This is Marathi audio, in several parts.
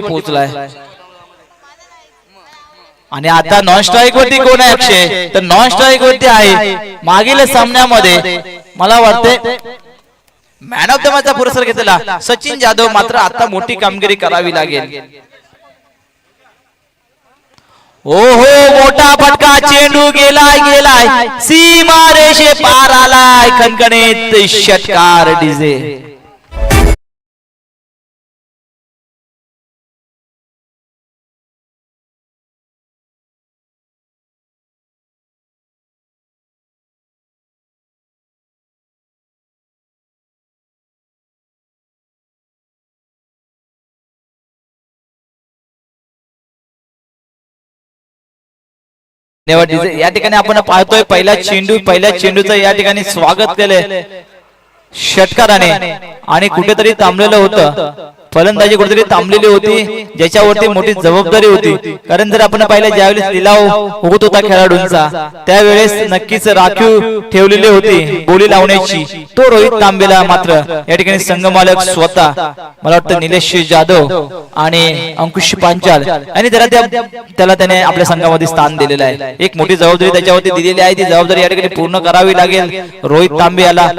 पोहोचलाय आणि आता नॉन स्ट्राईक वरती कोण आहे अक्षय तर नॉन स्ट्राईक वरती आहे मागील सामन्यामध्ये मला वाटते मॅन ऑफ द मॅचचा पुरस्कार घेतलेला सचिन जाधव मात्र आता मोठी कामगिरी करावी लागेल ओहो मोठा फटका चेंडू गेलाय सीमा रेषे पार आलाय खणखणीत षटकार डीजे या ठिकाणी आपण पाहतोय पहिल्या चेंडूचं या ठिकाणी स्वागत केलंय षटकाराने आणि कुठेतरी थांबलेलं होतं फलंदाजी कुठेतरी थांबलेली होती ज्याच्यावरती मोठी जबाबदारी होती कारण जर आपण पाहिलं ज्यावेळेस लिलाव होत होता खेळाडूंचा त्यावेळेस नक्कीच राखीव ठेवलेली होती बोली लावण्याची तो रोहित तांबेला मात्र या ठिकाणी संघ मालक स्वतः मला वाटतं निलेश जाधव आणि अंकुश पांचाल आणि त्याला त्याने आपल्या संघामध्ये स्थान दिलेलं आहे एक मोठी जबाबदारी त्याच्यावरती दिलेली आहे ती जबाबदारी या ठिकाणी पूर्ण करावी लागेल रोहित तांबे याला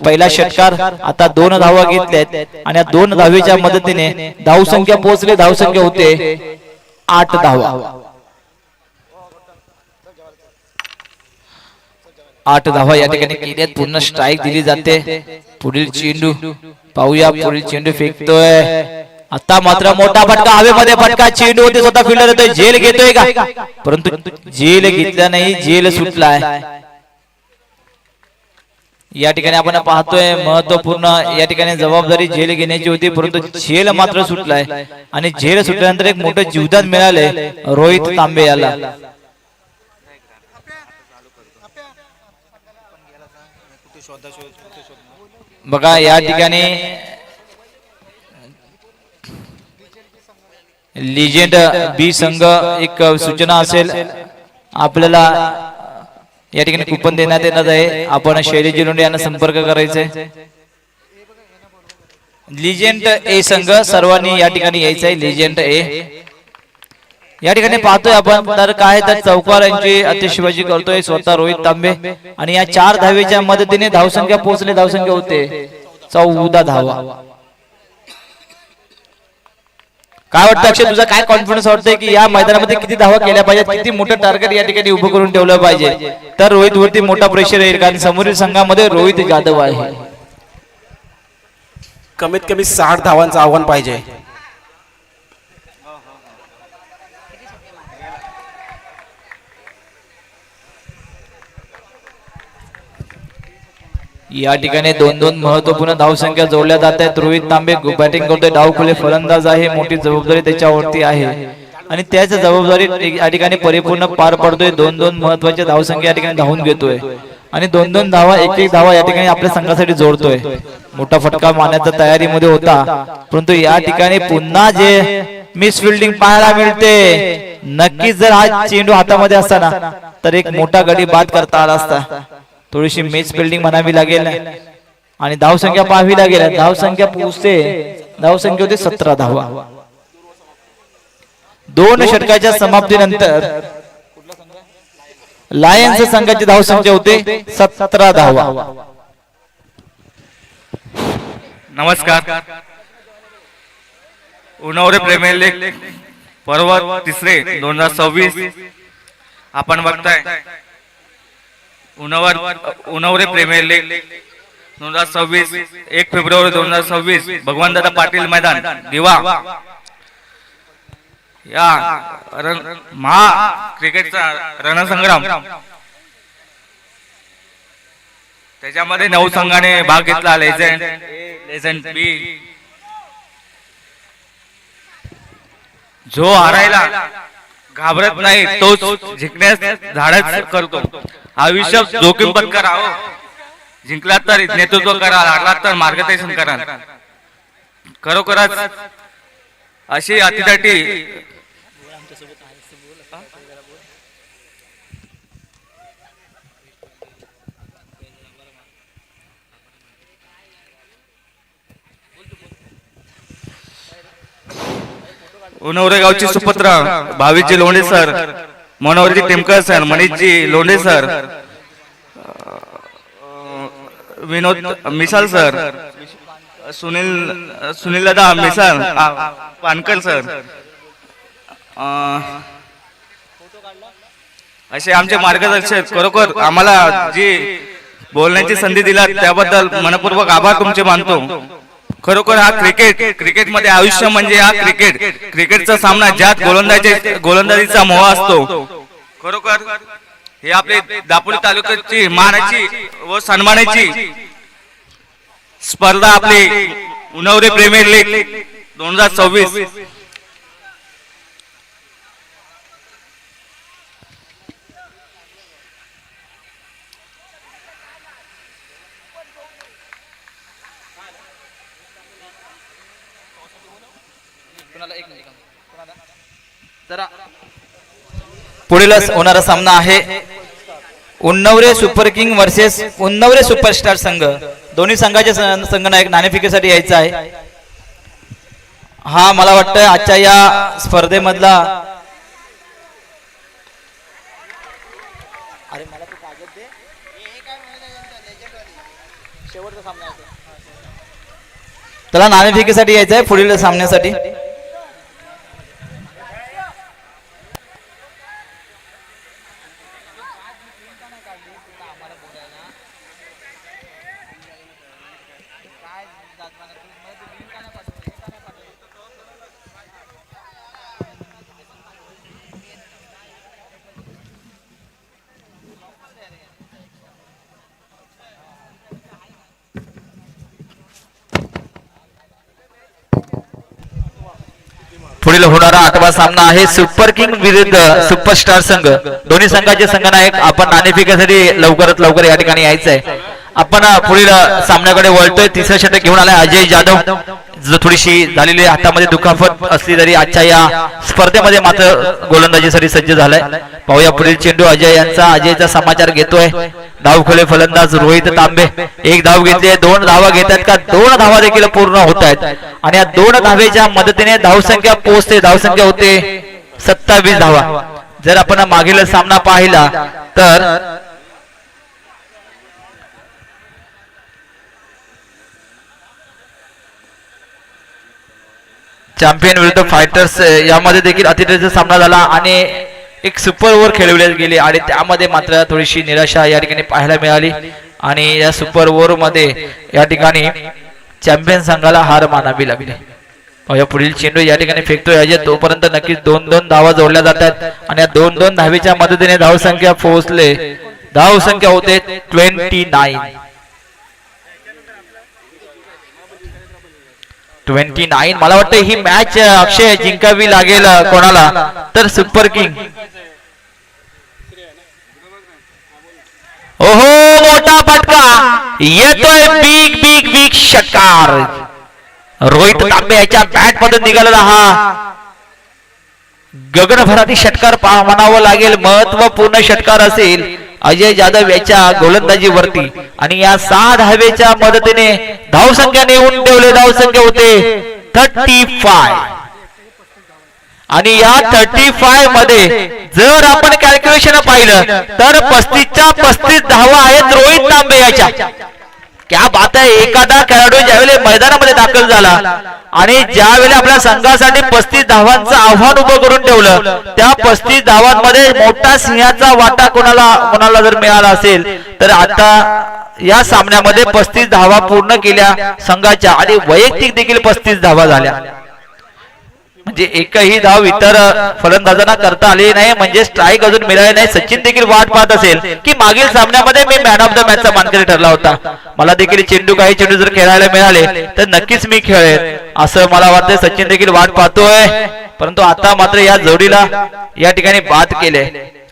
पहिला षटकार आता 2 धावा घेतल्यात आणि या 2 धावेच्या मदतीने धावसंख्या पोहोचले धावसंख्या होते 8 धावा 8 धावा या ठिकाणी केल्यात पूर्ण स्ट्राईक दिली जाते पुढील चेंडू पाहूया पुढील चेंडू फेकतोय आता मात्र मोठा फटका हवेमध्ये फटका चेंडू होते स्वतः फिल्डर येतोय झेल घेतोय का परंतु झेल घेतला नाही झेल सुटलाय या ठिकाणी आपण पाहतोय महत्वपूर्ण या ठिकाणी जबाबदारी झेल घेण्याची होती परंतु झेल मात्र सुटलाय आणि झेल सुटल्यानंतर एक मोठं जीवदान मिळाले रोहित तांबे याला बघा या ठिकाणी लिजेंड बी संघ एक सूचना असेल आपल्याला या ठिकाणी कुपन देण्यात येणार आहे आपण शैलेश जिलोंडे यांना संपर्क करायचा आहे लिजेंड ए संघ सर्वांनी या ठिकाणी यायचं आहे लिजेंड ए या ठिकाणी पाहतोय आपण तर काय तर चौकार यांची अतिशिवाजी करतोय स्वतः रोहित तांबे आणि या 4 धावेच्या मदतीने धावसंख्या पोहोचले धावसंख्या होते 14 धावा काय वाटतं अक्षय तुझा काय कॉन्फिडन्स वाटतंय की या मैदानामध्ये किती धावा केल्या पाहिजेत किती मोठं टार्गेट या ठिकाणी उभं करून ठेवलं पाहिजे तर रोहित वरती मोठा प्रेशर येईल कारण समोरील संघामध्ये रोहित जाधव आहे कमीत कमी 60 धावांचं आव्हान पाहिजे या ठिकाणी 2-2 महत्वपूर्ण धावसंख्या जोडल्या जात आहेत रोहित तांबे बॅटिंग करतोय डावखुले फलंदाज आहे मोठी जबाबदारी त्याच्यावरती आहे आणि त्याच जबाबदारी या ठिकाणी परिपूर्ण पार पडतोय 2-2 महत्वाच्या धावसंख्या या ठिकाणी धावून घेतोय आणि 2-2 धावा एक धावा या ठिकाणी आपल्या संघासाठी जोडतोय मोठा फटका मारण्याच्या तयारीमध्ये होता परंतु या ठिकाणी पुन्हा जे मिस फिल्डिंग पाहायला मिळते नक्कीच जर हा चेंडू हातामध्ये असता ना तर एक मोठा गडी बाद करता आला असता थोडीशी मिस फिल्डिंग म्हणावी लागेल आणि धावसंख्या पाहावी लागेल धावसंख्या पोहोचते धावसंख्या होते 17 धावा 2 षटकाच्या समाप्तीनंतर लायन्स संघाची धावसंख्या होते 17 धावा नमस्कार उन्हावरे प्रीमियर लीग पर्व 3 2026 आपण बघताय उन्हावरे प्रीमियर लीग 2026 1 फेब्रुवारी 2026 भगवानदादा पाटील मैदान दिवा या महा क्रिकेटचा रणसंग्राम त्याच्यामध्ये 9 संघाने भाग घेतला लेजंड बी जो हारायला घाबरत नाही तोच जिंकण्यास धाडस करतो आयुष्य जोखीम पत्करावं जिंकला तर नेतृत्व करा हारला तर मार्गदर्शन करा खरोखरच अशी अतिदाटी उनवरे गावची सुपुत्र Bhaviji Londhe sir, Manoharji Timkar sir, Manishji Londhe sir, Vinod Misal sir, Sunil दादा मिसाल पानकर सर, असे आमचे मार्गदर्शक, खरोखर आम्हाला जी बोलण्याची संधी दिला त्याबद्दल मनपूर्वक आभार तुमचे मानतो. खरोखर हा क्रिकेटमध्ये आयुष्य म्हणजे हा क्रिकेटचा सामना ज्यात गोलंदाजीचा मोह असतो. खरोखर हे आपले दापोली तालुक्याची मानाची व सन्मानाची स्पर्धा आपली उन्हावरे प्रीमियर लीग 2024. पुढील होणारा सामना आहे उन्नवरे सुपर किंग वर्सेस उन्नवरे सुपरस्टार संघ. दोन्ही संघाचे संघनायक नाणेफेकीसाठी यायचा आहे. हा मला वाटतं आजच्या या स्पर्धेमधला त्याला नाणेफेकीसाठी यायचं आहे पुढील सामन्यासाठी. पुढील होणारा 8वा सामना आहे सुपर किंग विरुद्ध सुपरस्टार संघ. दोन्ही संघाचे संघनायक आपण नाणेफेकीसाठी लवकरात लवकर या ठिकाणी यायचं आहे. आपण पुढील सामन्याकडे वळतोय. तिसरं षटक घेऊन आलाय अजय जाधव. जो थोडीशी झालेली हातामध्ये दुखापत असली तरी आजच्या या स्पर्धेमध्ये मात्र गोलंदाजीसाठी सज्ज झालाय. पाहूया पुढील चेंडू अजय यांचा. अजयचा समाचार घेतोय. डावखोले फलंदाज रोहित तांबे. एक धाव घेतली, 2 धावा घेतात का 2 धावा देखील पूर्ण होत आहेत आणि या 2 धावेच्या मदतीने धावसंख्या पोहोचते. धावसंख्या होते 27 धावा. जर आपण मागील सामना पाहिला तर चॅम्पियन विरुद्ध फायटर्स यामध्ये देखील अतिरेकीचा सामना झाला आणि एक सुपर ओव्हर खेळवले गेले आणि त्यामध्ये मात्र थोडीशी निराशा या ठिकाणी पाहायला मिळाली आणि या सुपर ओव्हर मध्ये या ठिकाणी चॅम्पियन संघाला हार मानावी लागली. पुढील चेंडू या ठिकाणी फेकतोय अजय. तोपर्यंत नक्कीच 2-2 धावा जोडल्या जातात आणि या 2-2 धावेच्या मदतीने धावसंख्या पोहोचले. धावसंख्या होते 29. मला वाटतं ही मॅच अक्षय जिंकावी लागेल कोणाला तर सुपर किंग. ओहो मोठा फटका येतोय. बिग बिग बिग षटकार रोहित तांबे याच्या बॅट मधून निघालेला हा गगनभराती षटकार म्हणावं लागेल. महत्वपूर्ण षटकार असेल अजय जाधव याच्या गोलंदाजीवरती आणि या 6 धावेच्या मदतीने धावसंख्या नेऊन ठेवले. धावसंख्या होते 35 आणि या 35 मध्ये जर आपण कॅल्क्युलेशन पाहिलं तर 35च्या 35 धावा आहेत रोहित तांबे याच्या. क्या बात आहे. एखादा खेळाडू ज्यावेळेला मैदानामध्ये दाखल झाला आणि ज्यावेळेला आपल्या संघासाठी 35 धावांचं आव्हान उभं करून ठेवलं त्या 35 धावांमध्ये मोठा सिंहाचा वाटा कोणाला जर मिळाला असेल तर आता या सामन्यामध्ये 35 धावा पूर्ण केल्या संघाच्या आणि वैयक्तिक देखील 35 धावा झाल्या. म्हणजे एकही धाव इतर फलंदाजांना करता आली नाही. म्हणजे स्ट्राईक अजून मिळाले नाही. सचिन देखील वाट पाहत असेल की मागील सामन्यामध्ये मी मॅन ऑफ द मॅचचा मानकरी ठरला होता. मला देखील काही चेंडू जर खेळायला मिळाले तर नक्कीच मी खेळेन असं मला वाटतं. सचिन देखील वाट पाहतोय परंतु आता मात्र या जोडीला या ठिकाणी बाद केले.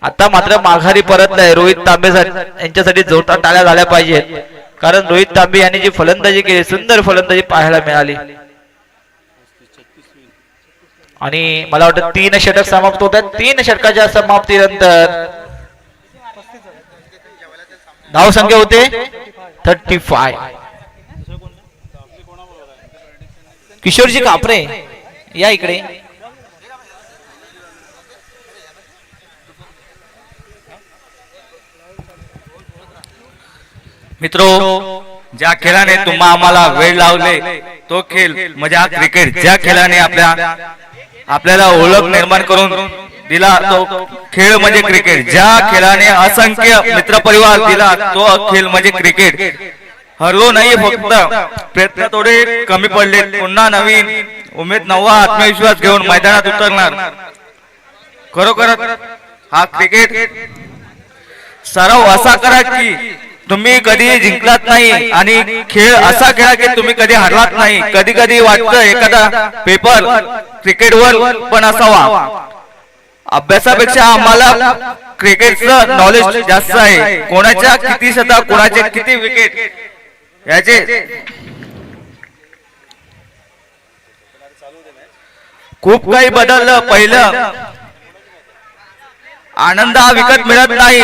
आता मात्र माघारी परतलाय. रोहित तांबे यांच्यासाठी जोरदार टाळ्या झाल्या पाहिजेत कारण रोहित तांबे यांनी जी फलंदाजी केली सुंदर फलंदाजी पाहायला मिळाली आणि मला वाटतं 3 षटक समाप्त होत आहेत. 3 षटकाच्या समाप्तीनंतर धावसंख्या होते 35. किशोरजी कापरे या इकडे. मित्रो, ज्या खेळाने तुम्हा आम्हाला वेळ लावले तो खेळ म्हणजे हा क्रिकेट. ज्या खेळाने आपल्याला ओळख निर्माण करून दिला तो खेळ म्हणजे क्रिकेट. ज्या खेळाने असंख्य मित्रपरिवार दिला तो खेळ म्हणजे क्रिकेट. हरलो नाही, फक्त प्रयत्न थोडे कमी पडले. पुन्हा नवीन उमेद, नवा आत्मविश्वास घेऊन मैदानात उतरणार. खरोखर हा क्रिकेट सराव असा करा की तुम्ही कधी जिंकलात नाही आणि खेळ असा खेळा की तुम्ही कधी हरलात नाही. कधी कधी वाटतं एखादा पेपर क्रिकेटवर पण असावा. अभ्यासापेक्षा आम्हाला क्रिकेटचं नॉलेज जास्त आहे. कोणाच्या किती शतक, कोणाचे किती विकेट याचे खूप काही बदललं. पहिलं आनंद हा विकत मिळत नाही,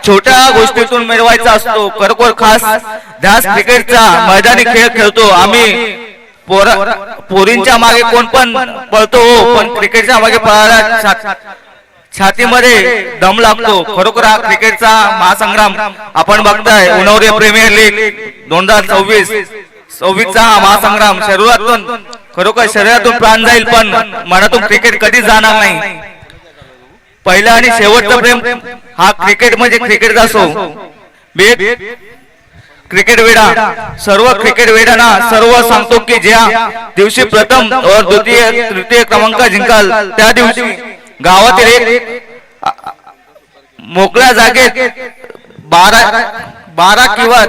छोट्या गोष्टीतून मिळवायचा असतो. खरोखर खास ध्यास क्रिकेटचा मैदानी खेळ खेळतो आम्ही. पोरींच्या मागे कोण पण पळतो, पण क्रिकेटच्या मागे पळायला छातीमध्ये दम लागतो. खरोखर हा क्रिकेटचा महासंग्राम आपण बघताय. उन्हावरे प्रीमियर लीग 2026 चा हा महासंग्राम. खरोखर शरीरातून प्राण जाईल पण मनातून क्रिकेट कधीच जाणार नाही. पहिला आणि शेवटचा प्रेम हा क्रिकेट म्हणजे क्रिकेट असो. क्रिकेट वेडा, सर्व क्रिकेट वेडांना सर्व सांगतो की ज्या दिवशी प्रथम और द्वितीय तृतीय क्रमांक जिंकाल त्या दिवशी गावातील एक मोकळ्या जागेत 12 किंवा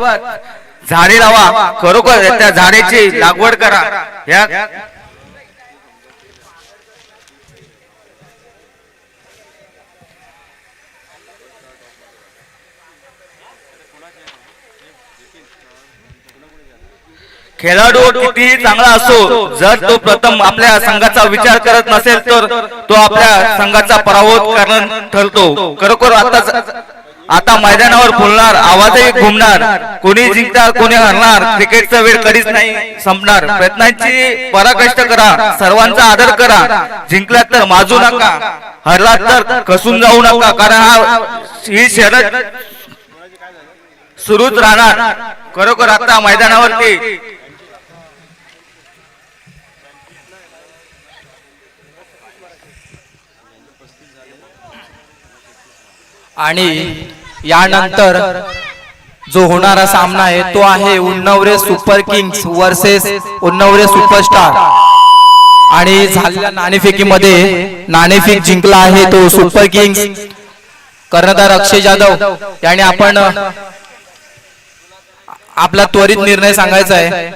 झाडे लावा. खरोखर त्या झाडाची लागवड करा. या खेळाडू कितीही चांगला असो, जर तो प्रथम आपल्या संघाचा विचार करत नसेल तर तो आपल्या संघाचा पराभव करणं ठरतो. खरोखर आता मैदानावर फुलणार, आवाजही घुमणार, कोणी जिंकणार कोणी हरणार. क्रिकेटचा वेळ कधीच नाही संपणार. प्रयत्नांची पराकाष्ठा करा, सर्वांचा आदर करा. जिंकलात तर माजू नका, हरलात तर खसून जाऊ नका, कारण ही शर्यत सुरूच राहणार. खरोखर आता मैदानावरती आणि यानंतर जो होणारा सामना आहे तो आहे उन्नवरे सुपर किंग्स वर्सेस उन्नवरे सुपरस्टार. आणि झालेल्या नाणेफेकीमध्ये नाणेफेक जिंकला आहे तो सुपर किंग्स. कर्णधार अक्षय जाधव याने आपण आपला त्वरित निर्णय सांगायचा आहे.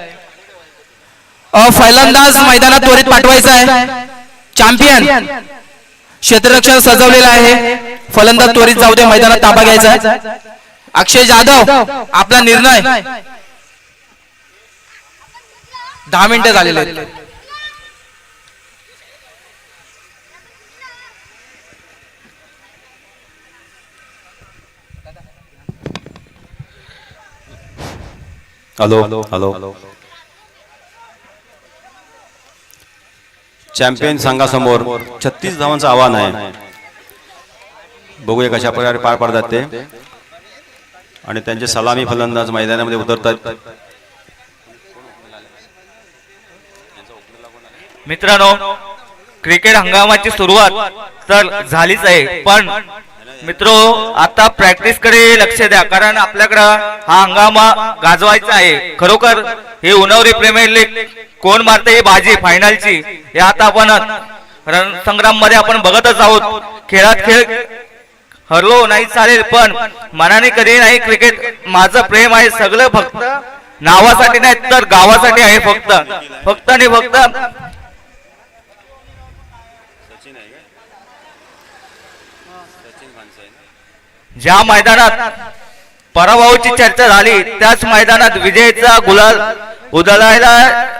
फलंदाज मैदानात त्वरित पाठवायचा आहे. चॅम्पियन क्षेत्ररक्षण सजवलेला आहे. फलंदाज त्वरित जाऊ दे, मैदानात ताबा घ्यायचा आहे. अक्षय जाधव आपला निर्णय. 10 मिनिटं झालेले आहेत. Hello hello. चॅम्पियन संघासमोर 36 धावांचं आव्हान आहे. बघूया कशा प्रकारे पार पाडतात ते. आणि त्यांचे सलामी फलंदाज मैदानामध्ये उतरतात. मित्रांनो, क्रिकेट हंगामाची सुरुवात तर झालीच आहे, पण मित्रो आता प्रॅक्टिस कडे लक्ष द्या, कारण आपल्याकडं हा हंगामा गाजवायचा आहे. खरोखर हे उन्हावरे प्रीमियर लीग कोण मारते ही बाजी फायनलची हे आता आपण रणसंग्राम मध्ये आपण बघतच आहोत. खेळात खेळ हरलो नाही चालेल, पण मनाने कधी नाही. क्रिकेट माझं प्रेम आहे. सगळं फक्त नावासाठी नाही तर गावासाठी आहे. फक्त आणि फक्त ज्या मैदानात पराभवाची चर्चा झाली त्याच मैदानात विजयाचा गुलाल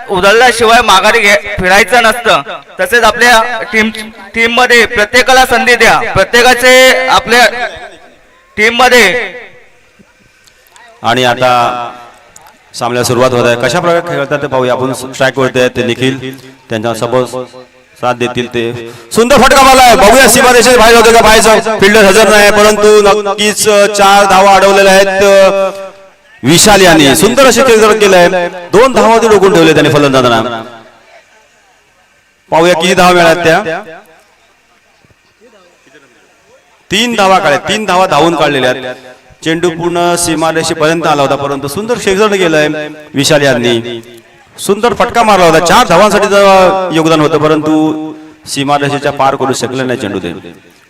उधळल्याशिवाय माघारी फिरायचं नसतं. तसेच आपल्या टीम मध्ये प्रत्येकाला संधी द्या. प्रत्येकाचे आपल्या टीम मध्ये. आणि आता सामन्याला सुरुवात होत आहे. कशा प्रकारे खेळतात ते पाहूया आपण. स्ट्राईक वरती आहेत ते निखिल, त्यांच्या सपोज साथ देतील ते. सुंदर फटका मारला आहे. बघूया सीमारेषेत बाहेर होते का. बाहेर फिल्डर हजर नाही, परंतु नक्कीच 4 धावा अडवलेल्या आहेत विशाल यांनी सुंदर असे खेळ केलंय. 2 धावांमध्ये रोखून ठेवले त्याने फलंदाजांना. पाहूया किती धावा मिळाल्या त्या. 3 धावा काढल्या. 3 धावा धावून काढलेल्या आहेत. चेंडू पूर्ण सीमारेषेपर्यंत आला होता परंतु सुंदर क्षेत्ररक्षण केलंय विशाल यांनी. सुंदर फटका मारला होता. 4 धावांसाठी योगदान होतं परंतु सीमारेषेच्या पार करू शकले नाही चेंडू ते.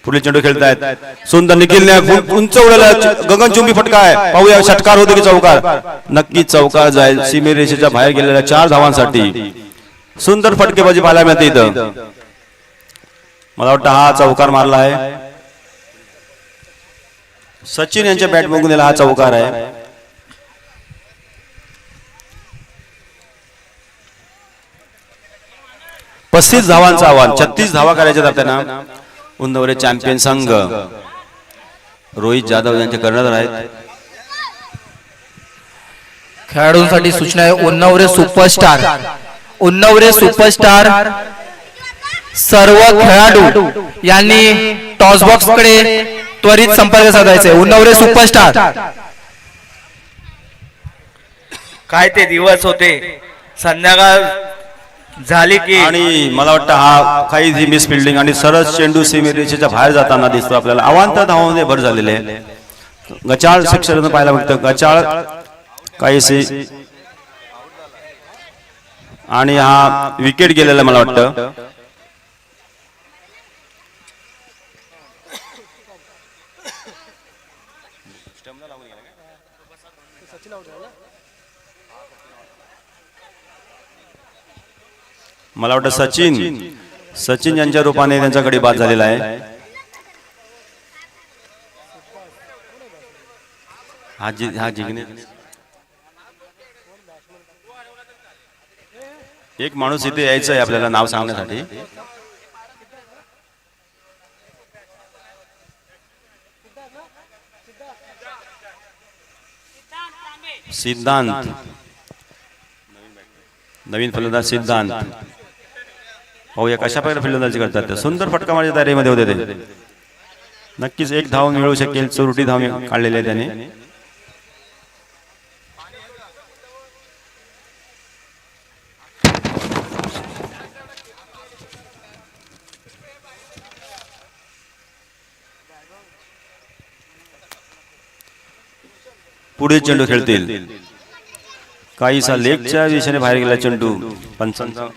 पुढील चेंडू खेळतायत सुंदर. निखिलने उंच उडवला गगनचुंबी फटका आहे. पाहूया षटकार होतो की चौकार. नक्कीच चौकार जाईल. सीमेरेषेच्या बाहेर गेलेल्या 4 धावांसाठी सुंदर फटकेबाजी पाहायला मिळते इथं. मला वाटतं हा चौकार मारला आहे. सचिन यांच्या बॅट बघून दिला हा चौकार आहे. पस्तीस धावांचं आव्हान. 36 धावा करायच्या आहेत त्यांना. उन्नवरे चॅम्पियन संघ रोहित जाधव यांचे कर्णधार आहेत. खेळाडूंसाठी सूचना आहे. उन्नवरे सुपरस्टार. उन्नवरे सुपरस्टार सर्व खेळाडू यांनी टॉस बॉक्स कडे त्वरित संपर्क साधायचे. उन्नवरे सुपरस्टार. काय ते दिवस होते. संध्याकाळ झाली की आणि मला वाटतं हा काही मिस फिल्डिंग आणि सरळ चेंडू सीमेरेषेच्या बाहेर जाताना दिसतो आपल्याला. अवांतर धावांमध्ये भर झालेले आहे. गचाळ शिक्षण पाहायला बघतं. गचाळ काहीशी आणि हा विकेट गेलेला मला वाटतं. मला वाटतं सचिन यांच्या रूपाने त्यांच्याकडे बाद झालेला आहे. हा जिंकणे एक माणूस इथे यायचं आहे आपल्याला नाव सांगण्यासाठी. सिद्धांत. नवीन फलंदाज सिद्धांत. पाहूया कशा प्रकारे फलंदाजी करतात ते. सुंदर फटका माझ्या तयारीमध्ये होते ते. नक्कीच 1 धाव मिळू शकेल. चोरटी धाव काढलेली आहे त्याने. पुढे चेंडू खेळतील. काहीसा लेगच्या दिशेने बाहेर गेला चेंडू. पंचांचा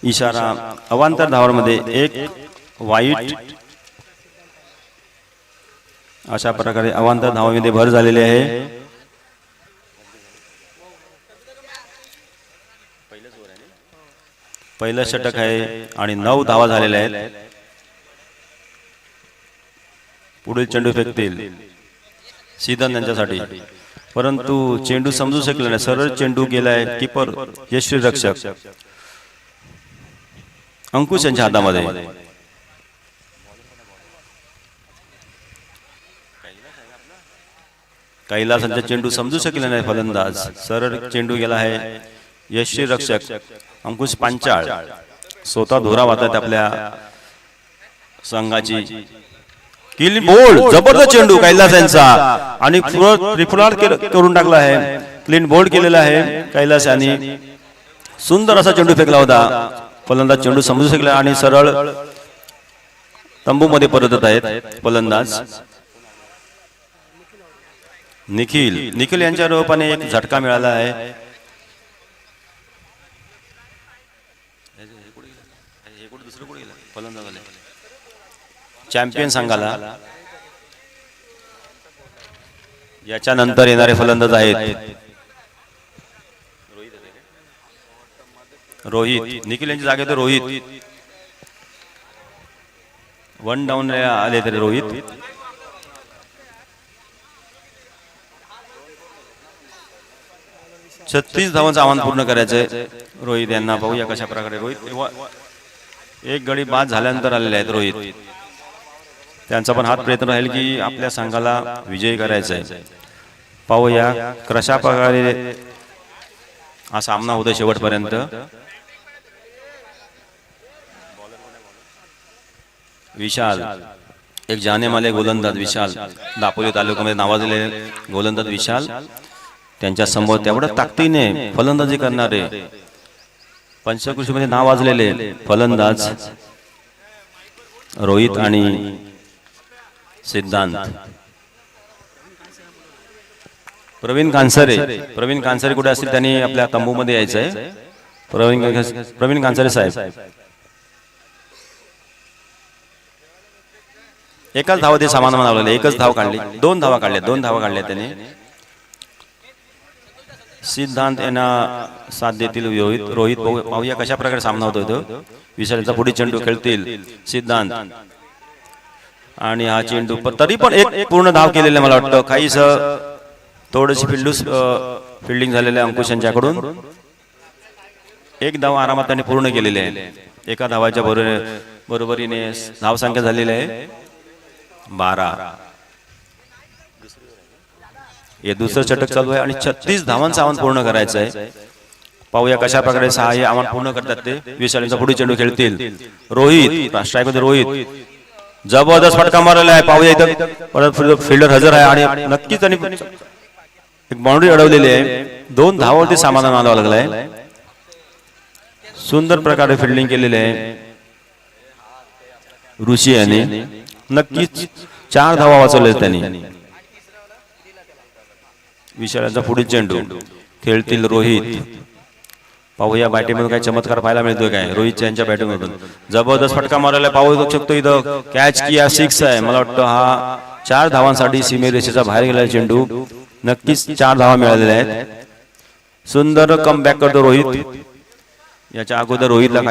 इशारा. अवांतर धावांमध्ये 1 वाईट. अशा प्रकारे अवांतर धावांमध्ये भर झालेली आहे. पहिलं षटक आहे आणि 9 धावा झालेल्या आहेत. पुढील चेंडू फेकतील सिद्धांत यांच्यासाठी परंतु चेंडू समजू शकले नाही. सरळ चेंडू गेलाय कीपर यशस्वी रक्षक अंकुश यांच्या हातामध्ये. कैलासांचा चेंडू समजू शकले नाही फलंदाज. सरळ चेंडू गेला आहे. यशस्वी रक्षक अंकुश पांचाळ स्वतः धोरा वाहतात आपल्या संघाची. Clean bowled. जबरदस्त चेंडू कैलास यांचा आणि त्रिफुलार करून टाकला आहे. क्लीन बोल्ड केलेला आहे कैलास यांनी. सुंदर असा चेंडू फेकला होता. फलंदाज चेंडू समजू शकला आणि सरळ तंबूमध्ये परतत आहेत फलंदाज. निखिल यांच्या रूपाने एक झटका मिळाला आहे. चॅम्पियन संघाला. याच्यानंतर येणारे फलंदाज आहेत रोहित. निखिल यांच्या जागेवर रोहित. 1 डाऊन आले तरी रोहित. छत्तीस धावांचं आव्हान पूर्ण करायचंय रोहित यांना. पाहूया कशा प्रकारे रोहित एक गडी बाद झाल्यानंतर आलेले आहेत रोहित. त्यांचा पण हात प्रयत्न राहील की आपल्या संघाला विजयी करायचा आहे. पाहूया कशा प्रकारे हा सामना होतो शेवटपर्यंत. विशाल एक जानेमाने गोलंदाज विशाल. दापोली तालुक्यामध्ये नावाजलेले गोलंदाज विशाल. त्यांच्या समोर तेवढ्या ताकदीने फलंदाजी करणारे पंचकृषीमध्ये नाव वाजलेले फलंदाज रोहित आणि सिद्धांत. प्रवीण कांसारे कुठे असतील त्यांनी आपल्या तंबूमध्ये यायचंय. प्रवीण कांसारे साहेब एकच धाव ते सामान म्हणावं, एकच धाव काढली, 2 धावा काढल्या त्याने. सिद्धांत यांना साथ देतील रोहित. पाहूया कशा प्रकारे सामना होतोय तो. विशालचा पुढे चेंडू खेळतील सिद्धांत आणि हा चेंडू तरी पण एक पूर्ण धाव केलेला मला वाटतं. काहीच थोडीशी फिल्डिंग झालेलं आहे अंकुश यांच्याकडून. एक धाव आरामात त्यांनी पूर्ण केलेली आहे. एका धावाच्या बरोबरीने धाव संख्या झालेली आहे 12. हे दुसरं षटक चालू आहे आणि 36 धावांचं आव्हान पूर्ण करायचं आहे. पाहूया कशा प्रकारे 6 हे आव्हान पूर्ण करतात ते. विशालचा पुढे चेंडू खेळतील रोहित. स्ट्राईकमध्ये रोहित जबरदस्त फटका मारलेला आहे. पाहूया इथं परत फिल्डर हजर आहे आणि नक्कीच त्यांनी एक बाउंड्री अडवलेली आहे. 2 धावावरती समाधान आणावं लागलंय. सुंदर प्रकारे फिल्डिंग केलेली आहे ऋषी याने. नक्कीच 4 धावा वाचवल्या त्यांनी. विशालाचा पुढील चेंडू खेळतील रोहित. पाहूया बॅटिंगमधून काही चमत्कार पाहायला मिळतोय काय रोहितच्या यांच्या बॅटिंगमधून. जबरदस्त फटका मारायला पाहू शकतो इथं. कॅच किया 6 आहे. मला वाटतं हा 4 धावांसाठी सीमेरेषेचा बाहेर गेलेला चेंडू. नक्कीच 4 धावा मिळालेल्या आहेत. सुंदर कमबॅक करतो रोहित. याच्या अगोदर रोहितला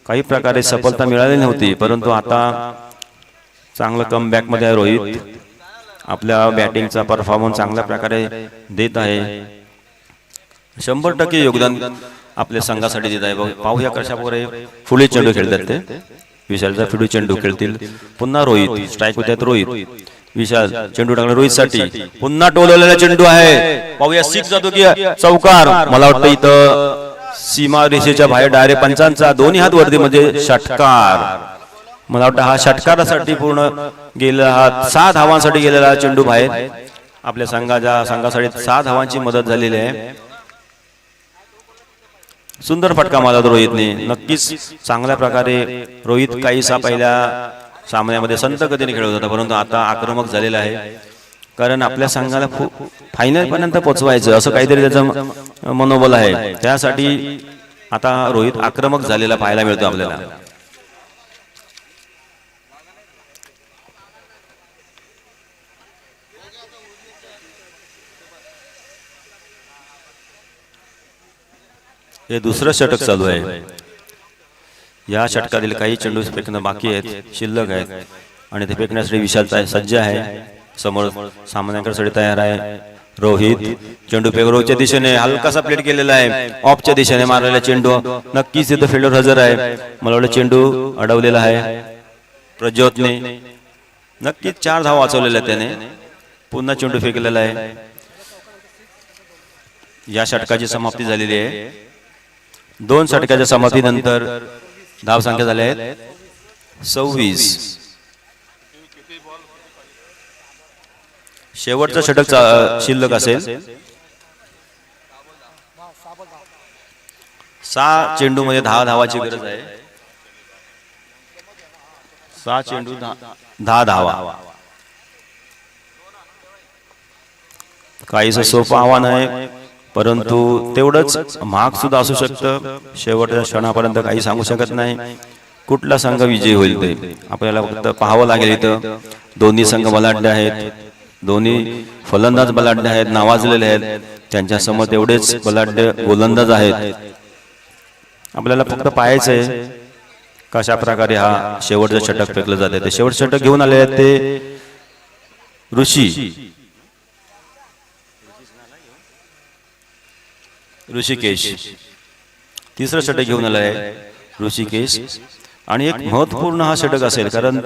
काही प्रकारे सफलता मिळाली नव्हती, परंतु आता चांगलं कमबॅक मध्ये आहे रोहित. आपल्या बॅटिंगचा परफॉर्मन्स चांगल्या प्रकारे देत आहे. 100% योगदान आपल्या संघासाठी देत आहे. पाहूया कशा प्रकारे पुढे चेंडू खेळतात ते. विशालचा पुढे चेंडू खेळतील पुन्हा रोहित. स्ट्राईक होतात रोहित. विशाल चेंडू टाकला रोहितसाठी. पुन्हा टोलवलेला चेंडू आहे. पाहूया 6 जातो की चौकार. मला वाटतं इथं सीमा रेषेच्या बाहेर डायरेक्ट पंचांचा दोन्ही हात वरती म्हणजे षटकार. मला वाटतं हा षटकारासाठी पूर्ण गेला. हा 6 धावांसाठी गेलेला चेंडू बाहेर. आपल्या संघासाठी 6 धावांची मदत झालेली आहे. सुंदर फटका मारला रोहितने. नक्कीच चांगल्या प्रकारे रोहित काहीसा पहिल्या सामन्यामध्ये संत गतीने खेळत होता, परंतु आता आक्रमक झालेला आहे. कारण आपल्या संघाला फायनल पर्यंत पोहोचवायचं असं काहीतरी त्याचं मनोबल आहे. त्यासाठी आता रोहित आक्रमक झालेला पाहायला मिळतो आपल्याला. हे दुसरं षटक चालू आहे. या षटकातील काही चेंडू फेकणं बाकी आहेत, शिल्लक आहेत आणि ते फेकण्यासाठी विशाल सज्ज आहे. समोर सामन्याकडे तयार आहे रोहित. चेंडू पेगरोच्या दिशेने हलकासा प्लेट केलेला आहे. ऑफच्या दिशेने मारलेला चेंडू. नक्कीच इथं फिल्डर हजर आहे. मला वाटतं चेंडू अडवलेला आहे प्रज्योतने. नक्कीच 4 धावा वाचवलेल्या त्याने. पुन्हा चेंडू फेकलेला आहे. या षटकाची समाप्ती झालेली आहे. 2 षटकाच्या समाप्तीनंतर धाव संख्या झाल्या आहेत 26. शेवटचं षटक शिल्लक असेल. 6 चेंडू मध्ये 10 धावाची गरज आहे. 6 चेंडू 10 धावा. काहीसं सोपं आव्हान आहे, परंतु तेवढंच महाग सुद्धा असू शकतं. शेवटच्या क्षणापर्यंत काही सांगू शकत नाही कुठला संघ विजयी होईल ते. आपल्याला फक्त पाहावं लागेल. इथं दोन्ही संघ बलाढ्य आहेत. दोन्ही फलंदाज बलाढ्य आहेत, नावाजलेले आहेत. त्यांच्या समोर तेवढेच बलाढ्य गोलंदाज आहेत. आपल्याला फक्त पाहायचंय कशा प्रकारे हा शेवटचं षटक फेकलं जाते. ते शेवटचं षटक घेऊन आले आहेत ते ऋषिकेश. तिसरं षटक घेऊन आलं आहे ऋषिकेश. आणि एक महत्वपूर्ण हा षटक असेल, कारण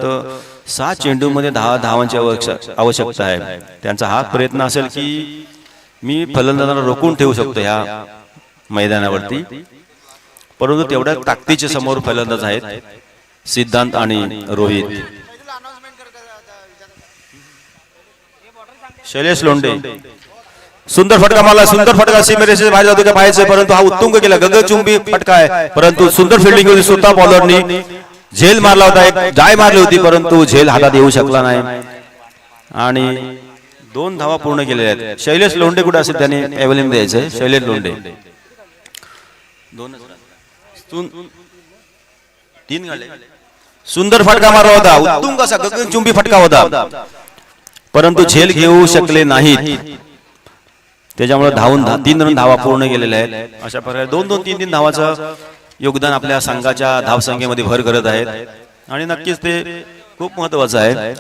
6 चेंडू मध्ये 10 धावांची आवश्यकता आहे. त्यांचा हा प्रयत्न असेल की मी फलंदाजांना रोखून ठेवू शकतो ह्या मैदानावरती, परंतु तेवढ्या ताकदीचे समोर फलंदाज आहेत सिद्धांत आणि रोहित. शैलेश लोंढे सुंदर फटका मारला, सुंदर फटका सीमेरेषेच्या बाहेर जातो का पाहायचं, परंतु हा उत्तुंग केला, गगनचुंबी फटका आहे, परंतु सुंदर फिल्डिंग होती स्वतः बॉलरनी. झेल मारला होता, एक जाय मारली होती, परंतु झेल हातात येऊ शकला नाही आणि 2 धावा पूर्ण केलेल्या आहेत. शैलेश लोंढे कुठे असेल त्याने एव्हलिन द्यायचंय. शैलेश लोंढे 3 गाडले. सुंदर फटका मारला होता, उत्तुंग असा गगनचुंबी फटका होता, परंतु झेल घेऊ शकले नाहीत. त्याच्यामुळे 3 रन धावा पूर्ण केलेल्या आहेत. अशा प्रकारे 2-2, 3-3 धावाचं योगदान आपल्या संघाच्या धावसंख्येमध्ये भर करत आहेत आणि नक्कीच ते खूप महत्वाचं आहे,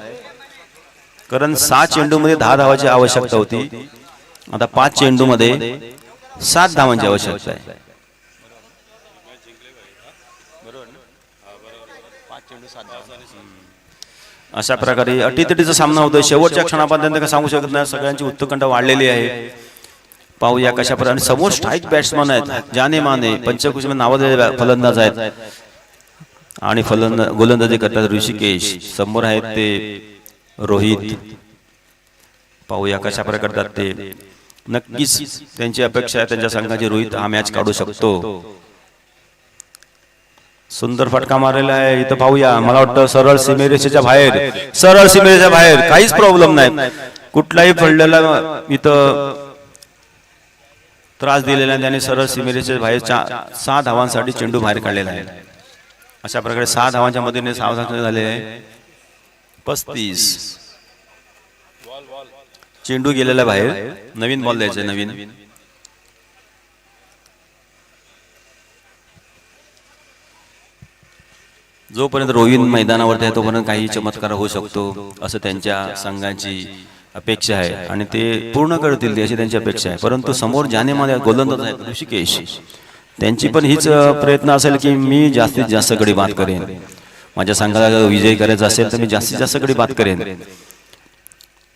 कारण 6 चेंडूमध्ये 10 धावाची आवश्यकता होती. आता 5 चेंडूमध्ये 7 धावांची आवश्यकता आहे. अशा प्रकारे अटीतटीचा सामना होतोय. शेवटच्या क्षणापर्यंत सांगू शकत नाही, सगळ्यांची उत्कंठा वाढलेली आहे. पाहूया कशा प्रकारे. समोर स्ट्राईक बॅट्समन आहेत, जाने माने पंचकुशीमध्ये नावाजलेले फलंदाज आहेत आणि गोलंदाजी करतात ऋषिकेश. समोर आहेत ते रोहित. पाहूया कशा प्रकारे करतात ते. नक्कीच त्यांची अपेक्षा आहे त्यांच्या संघाची रोहित हा मॅच काढू शकतो. सुंदर फटका मारलेला आहे इथं. पाहूया, मला वाटतं सरळ सीमेरेषेच्या बाहेर, सरळ सीमेरेषेच्या बाहेर, काहीच प्रॉब्लेम नाही. कुठलाही फळलेला इथं त्रास दिलेला नाही. त्याने सरळ सीमेरेषेच्या बाहेर 6 धावांसाठी चेंडू बाहेर काढलेला आहे. अशा प्रकारे 6 धावांच्या मदतीने 6 झाले आहे. 35 चेंडू गेलेला बाहेर. नवीन बॉल द्यायचे. नवीन जोपर्यंत रोहित मैदानावरती आहे तोपर्यंत काही चमत्कार होऊ शकतो असं त्यांच्या संघाची अपेक्षा आहे आणि ते पूर्ण करतील अशी त्यांची अपेक्षा आहे. परंतु समोर जानेमाने गोलंदाज आहेत ऋषिकेश, त्यांची पण हीच प्रयत्न असेल की मी जास्तीत जास्त गडी बाद करेन. माझ्या संघाला विजय करायचा असेल तर मी जास्तीत जास्त गडी बाद करेन.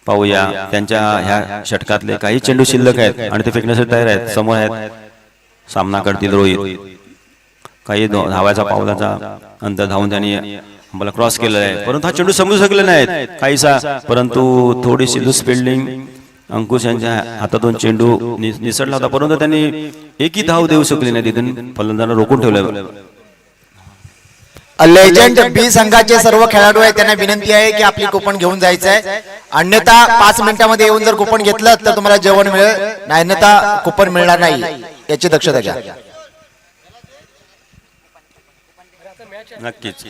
पाहूया, त्यांच्या ह्या षटकातले काही चेंडू शिल्लक आहेत आणि ते फेकण्यासाठी तयार आहेत. समोर आहेत, सामना करतील रोहित. काही धावाचा पावलाचा अंतर धावून त्यांनी मला क्रॉस केलेला आहे, परंतु हा चेंडू समजू शकले नाहीत काहीसा. परंतु थोडीशी लूज फिल्डिंग, अंकुश यांच्या हातातून चेंडू निसटला होता, परंतु त्यांनी एकही धाव देऊ शकले नाही. तिथून फलंदाजांना रोखून ठेवलं. लेजंड बी संघाचे सर्व खेळाडू आहेत, त्यांना विनंती आहे की आपली कुपन घेऊन जायचं आहे. अन्यथा 5 मिनिटांमध्ये येऊन जर कुपन घेतलं तर तुम्हाला जेवण मिळेल, अन्यथा कुपन मिळणार नाही, याची दक्षता घ्या. नक्कीच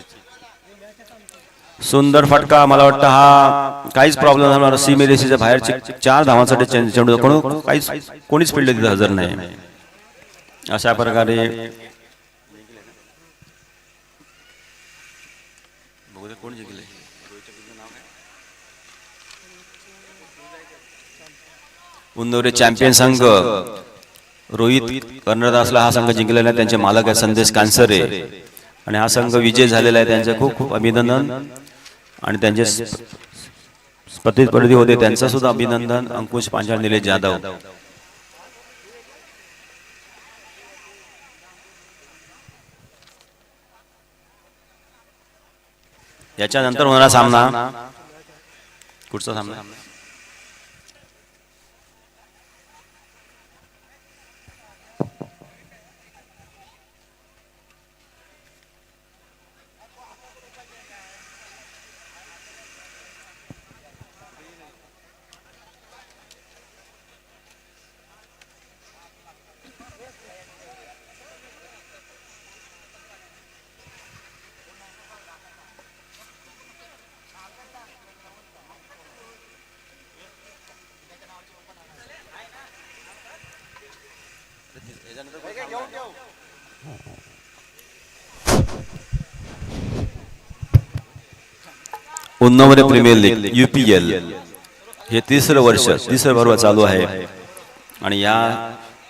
सुंदर फटका. मला वाटतं हा काहीच प्रॉब्लेम झाला. सीमेरेषेच्या बाहेर 4 धावांसाठी चेंडू कोणीच फिल्ड तिथे हजर नाही. अशा प्रकारे कोण जिंकले? उन्नवरे चॅम्पियन संघ रोहित कर्णदासला हा संघ जिंकलेला आहे. त्यांचे मालक आहे संदेश कांसरे आणि हा संघ विजय झालेला आहे. त्यांचे खूप खूप अभिनंदन. आणि त्यांचे प्रतिस्पर्धी होते त्यांचं सुद्धा अभिनंदन. अंकुश पांचाळ, निलेश जाधव. याच्यानंतर होणारा सामना, कुठचा सामना? उन्नवरे प्रीमियर लीग UPL हे 3रं वर्ष, 3रं पर्व चालू आहे आणि या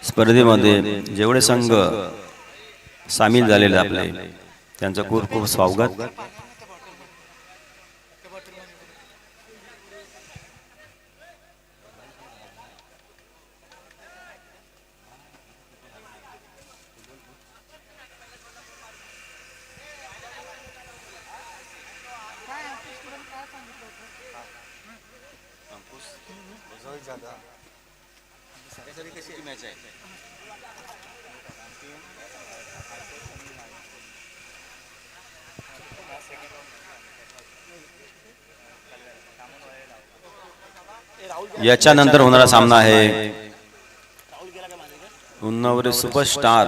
स्पर्धेमध्ये जेवढे संघ सामील झालेले आपले त्यांचं खूप खूप स्वागत. याच्यानंतर होणारा सामना आहे उन्नावरे सुपरस्टार